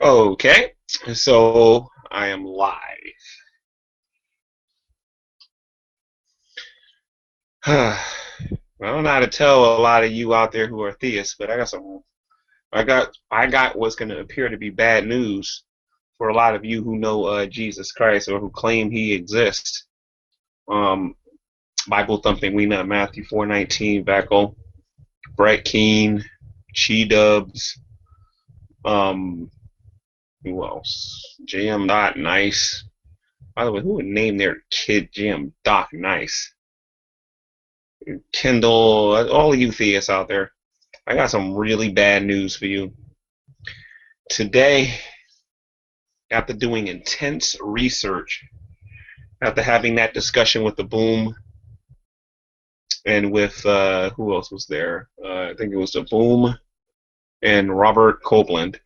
Okay, so I am live. I don't know how to tell a lot of you out there who are theists, but I got some. I got what's going to appear to be bad news for a lot of you who know Jesus Christ or who claim He exists. Um, Bible thumping we know Matthew 4:19, Backel, Brett Keane, Chi Dubs. Um, who else? JM Dot Nice. By the way, who would name their kid JM Doc Nice? Kendall, all of you theists out there, I got some really bad news for you. Today, after doing intense research, after having that discussion with the Boom and with who else was there? I think it was the Boom and Robert Copeland.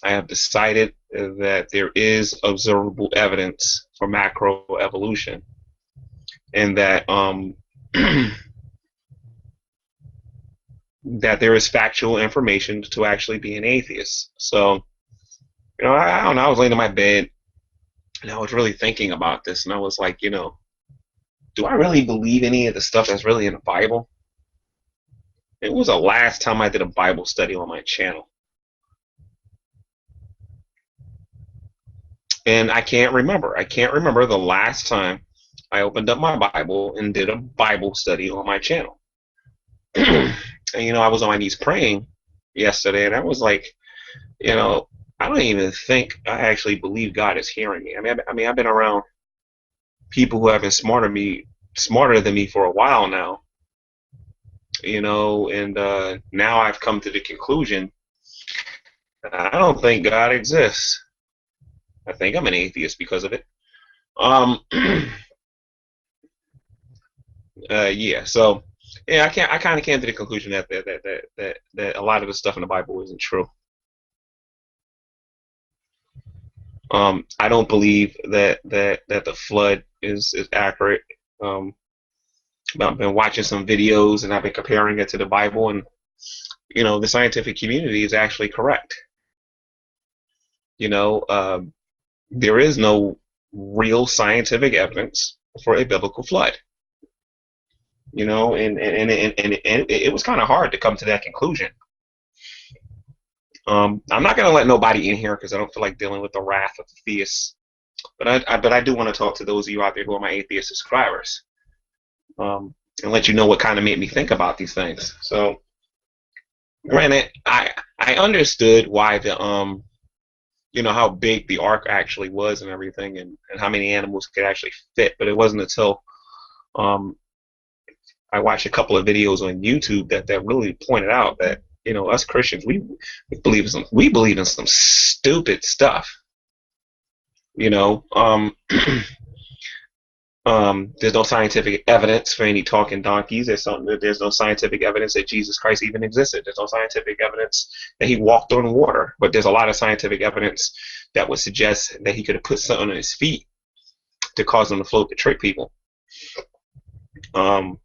I have decided that there is observable evidence for macroevolution, and that that there is factual information to actually be an atheist. So, I don't know. I was laying in my bed and I was really thinking about this, and I was like, do I really believe any of the stuff that's really in the Bible? It was the last time I did a Bible study on my channel, and I can't remember. I can't remember the last time I opened up my Bible and did a Bible study on my channel. And I was on my knees praying yesterday, and I was like, I don't even think I actually believe God is hearing me. I mean, I've been around people who have been smarter than me for a while now, and now I've come to the conclusion I don't think God exists. I think I'm an atheist because of it. Um, yeah. So, yeah, I kind of came to the conclusion that a lot of the stuff in the Bible isn't true. I don't believe that the flood is accurate. Um, I've been watching some videos and I've been comparing it to the Bible, and the scientific community is actually correct. You know, there is no real scientific evidence for a biblical flood. And it was kind of hard to come to that conclusion. I'm not going to let nobody in here because I don't feel like dealing with the wrath of the theists. But I do want to talk to those of you out there who are my atheist subscribers, and let you know what kind of made me think about these things. So, granted, I understood why how big the ark actually was and everything, and how many animals could actually fit. But it wasn't until um, I watched a couple of videos on YouTube that really pointed out that us Christians we believe in some stupid stuff. You know, there's no scientific evidence for any talking donkeys. There's no scientific evidence that Jesus Christ even existed. There's no scientific evidence that he walked on water. But there's a lot of scientific evidence that would suggest that he could have put something on his feet to cause him to float to trick people. Um,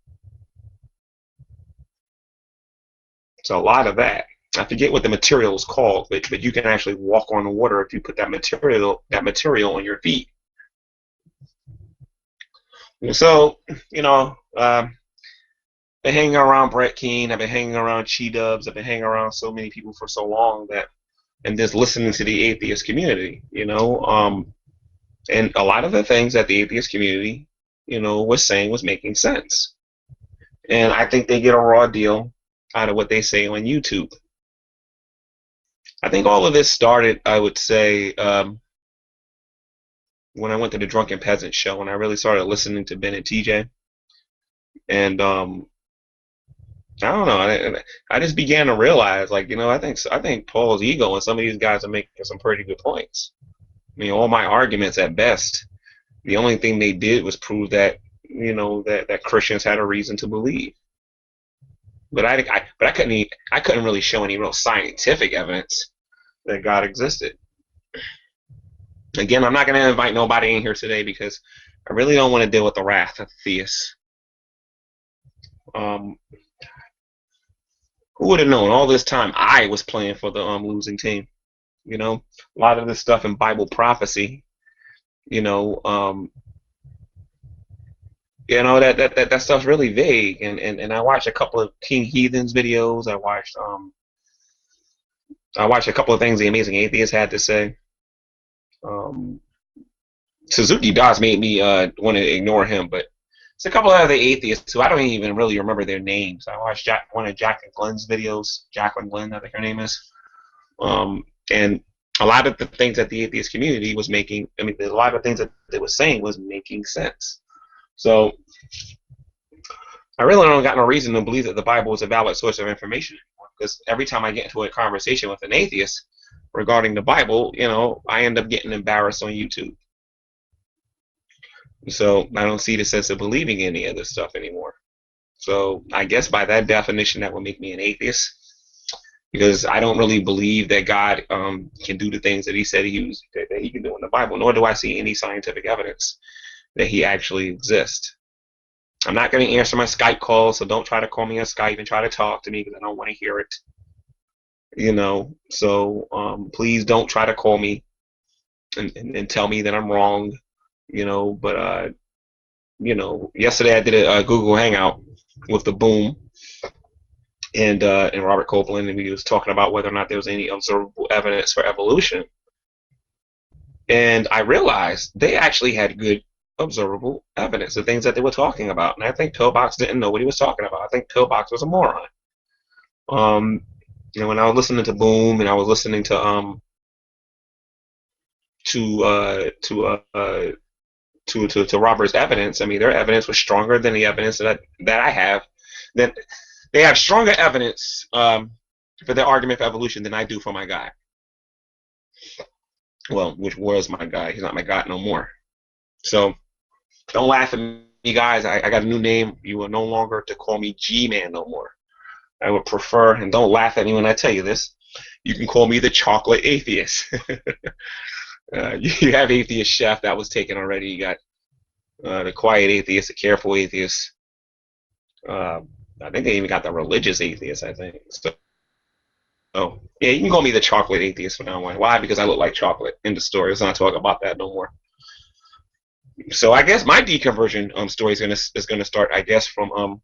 so a lot of that. I forget what the material is called, but you can actually walk on the water if you put that material on your feet. So, been hanging around Brett Keane. I've been hanging around Chi Dubs. I've been hanging around so many people for so long and just listening to the atheist community, and a lot of the things that the atheist community, was saying was making sense. And I think they get a raw deal out of what they say on YouTube. I think all of this started, I would say, when I went to the Drunken Peasant show and I really started listening to Ben and TJ. And I don't know. I just began to realize, like, I think Paul's ego and some of these guys are making some pretty good points. I mean, all my arguments at best, the only thing they did was prove that that Christians had a reason to believe. But I couldn't really show any real scientific evidence that God existed. Again, I'm not going to invite nobody in here today because I really don't want to deal with the wrath of theists. Um, who would have known all this time I was playing for the losing team? You know, a lot of this stuff in Bible prophecy. You know, that stuff's really vague. And I watched a couple of King Heathens videos. I watched a couple of things the Amazing Atheist had to say. Um, Suzuki Doss made me want to ignore him, but it's a couple of other atheists who I don't even really remember their names. I watched one of Jacqueline Glenn's videos. Jacqueline Glenn, I think her name is. And a lot of the things that the atheist community was making, I mean, a lot of things that they were saying was making sense. So I really don't got no reason to believe that the Bible is a valid source of information anymore. Because every time I get into a conversation with an atheist regarding the Bible, I end up getting embarrassed on YouTube. So I don't see the sense of believing any of this stuff anymore. So I guess by that definition, that would make me an atheist, because I don't really believe that God can do the things that He said that He can do in the Bible. Nor do I see any scientific evidence that He actually exists. I'm not going to answer my Skype calls, so don't try to call me on Skype and try to talk to me, because I don't want to hear it. So please don't try to call me and tell me that I'm wrong. But yesterday I did a Google Hangout with the Boom and Robert Copeland, and we was talking about whether or not there was any observable evidence for evolution. And I realized they actually had good observable evidence, the things that they were talking about. And I think Pillbox didn't know what he was talking about. I think Pillbox was a moron. When I was listening to Boom and I was listening to Robert's evidence, I mean, their evidence was stronger than the evidence that I have. That they have stronger evidence for their argument for evolution than I do for my guy. Well, which was my guy. He's not my guy no more. So don't laugh at me, guys. I got a new name. You are no longer to call me GMan no more. I would prefer, and don't laugh at me when I tell you this, you can call me the Chocolate Atheist. You have Atheist Chef, that was taken already. You got the Quiet Atheist, the Careful Atheist. I think they even got the Religious Atheist, I think. So, yeah, you can call me the Chocolate Atheist from now on. Why? Because I look like chocolate. End of story. Let's not talk about that no more. So I guess my deconversion story is gonna start, I guess, from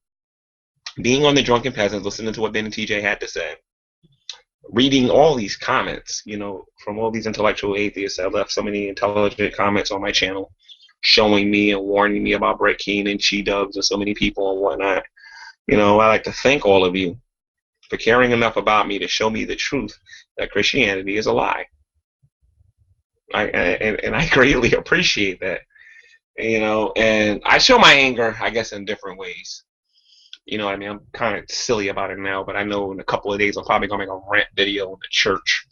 being on the Drunken Peasants, listening to what Ben and TJ had to say, reading all these comments, from all these intellectual atheists. I left so many intelligent comments on my channel, showing me and warning me about Brett Keane and Chi Dubs and so many people and whatnot. I like to thank all of you for caring enough about me to show me the truth that Christianity is a lie. And I greatly appreciate that. And I show my anger, I guess, in different ways. I mean, I'm kind of silly about it now, but I know in a couple of days I'm probably going to make a rant video in the church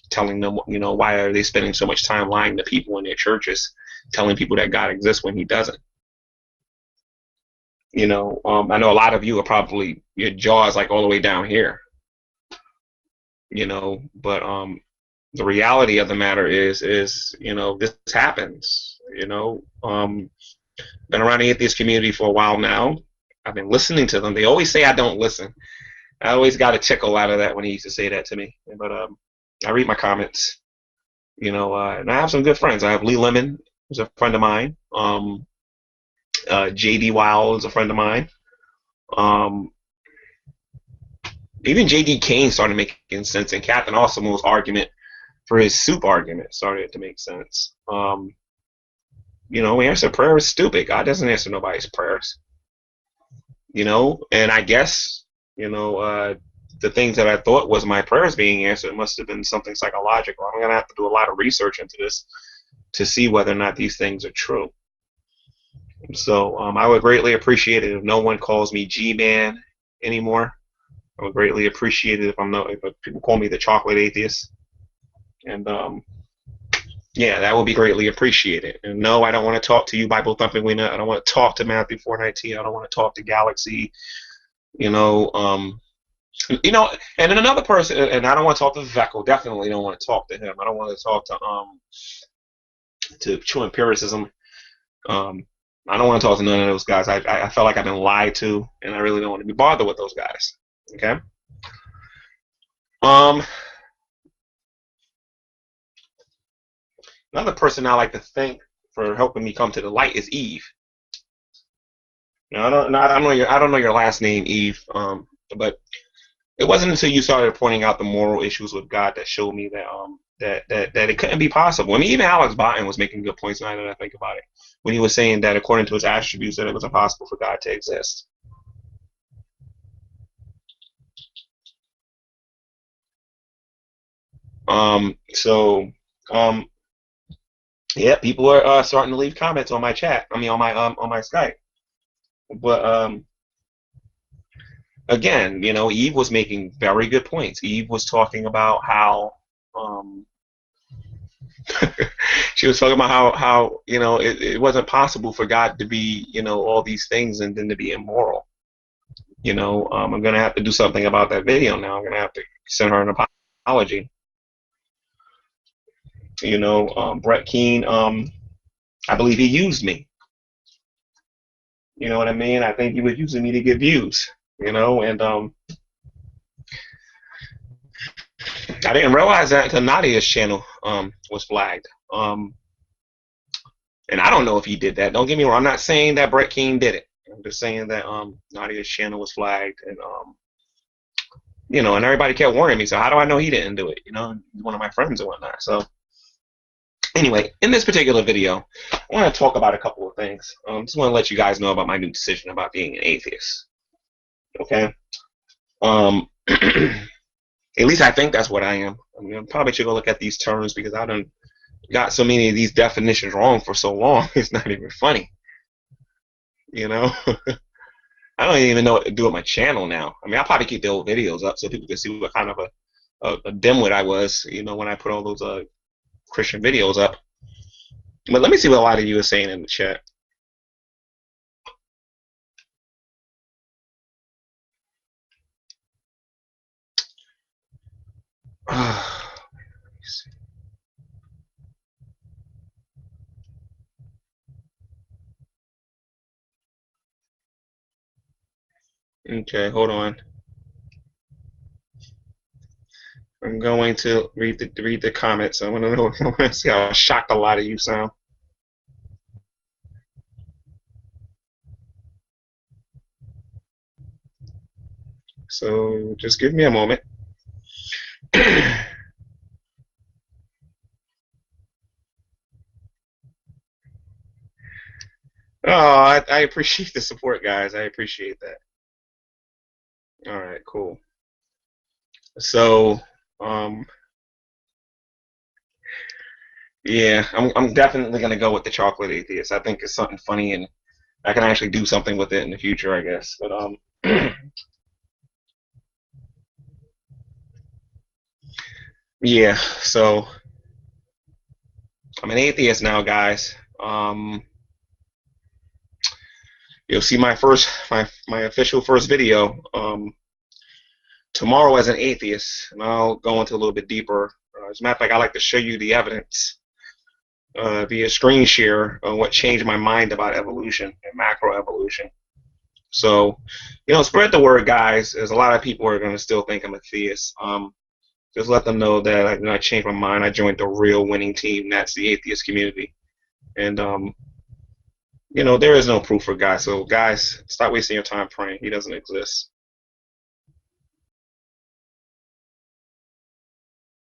telling them, why are they spending so much time lying to people in their churches, telling people that God exists when He doesn't. I know a lot of you are probably, your jaw's like all the way down here. But the reality of the matter is this happens. Been around the atheist community for a while now. I've been listening to them. They always say I don't listen. I always got a tickle out of that when he used to say that to me. But I read my comments, and I have some good friends. I have Lee Lemon, who's a friend of mine. J.D. Weil is a friend of mine. Even J.D. Kane started making sense, and Captain Awesome's argument for his soup argument started to make sense. We answer prayer is stupid. God doesn't answer nobody's prayers. And I guess, the things that I thought was my prayers being answered must have been something psychological. I'm going to have to do a lot of research into this to see whether or not these things are true. So I would greatly appreciate it if no one calls me G-Man anymore. I would greatly appreciate it if people call me the Chocolate Atheist. And yeah, that would be greatly appreciated. And no, I don't want to talk to you, Bible Thumping Winner. I don't want to talk to Matthew 4:19. I don't want to talk to Galaxy. And then another person, and I don't want to talk to Veckel. Definitely don't want to talk to him. I don't want to talk to True Empiricism. I don't want to talk to none of those guys. I felt like I've been lied to, and I really don't want to be bothered with those guys. Okay. Another person I like to thank for helping me come to the light is Eve. Now, I don't know your last name, Eve, but it wasn't until you started pointing out the moral issues with God that showed me that that it couldn't be possible. I mean, even Alex Botton was making good points now that I think about it, when he was saying that according to his attributes that it was impossible for God to exist. So um, yeah, people are starting to leave comments on my chat. I mean, on my Skype. But again, you know, Eve was making very good points. Eve was talking about how um, she was talking about how you know it wasn't possible for God to be, you know, all these things and then to be immoral. You know, I'm gonna have to do something about that video now. I'm gonna have to send her an apology. You know, Brett Keane, I believe he used me. You know what I mean? I think he was using me to get views. You know, and I didn't realize that until Nadia's channel was flagged. And I don't know if he did that. Don't get me wrong. I'm not saying that Brett Keane did it. I'm just saying that Nadia's channel was flagged, and you know, and everybody kept warning me. So how do I know he didn't do it? You know, he's one of my friends and whatnot. So anyway, in this particular video, I want to talk about a couple of things. Just want to let you guys know about my new decision about being an atheist. Okay. At least I think that's what I am. I mean, I probably should go look at these terms because I done got so many of these definitions wrong for so long. It's not even funny. You know, I don't even know what to do with my channel now. I mean, I'll probably keep the old videos up so people can see what kind of a dimwit I was, you know, when I put all those Christian videos up. But let me see what a lot of you are saying in the chat. Okay, hold on. I'm going to read the comments. I want to know. I want to see how shocked a lot of you sound. So just give me a moment. Oh, I appreciate the support, guys. I appreciate that. All right, cool. So, yeah, I'm definitely gonna go with the chocolate atheist. I think it's something funny, and I can actually do something with it in the future, I guess. But yeah. So I'm an atheist now, guys. You'll see my official first video tomorrow as an atheist, and I'll go into a little bit deeper. As a matter of fact, I like to show you the evidence via screen share on what changed my mind about evolution and macroevolution. So, you know, spread the word, guys. There's a lot of people who are going to still think I'm a theist. Just let them know that I changed my mind. I joined the real winning team. That's the atheist community. And, you know, there is no proof for God. So, guys, stop wasting your time praying. He doesn't exist.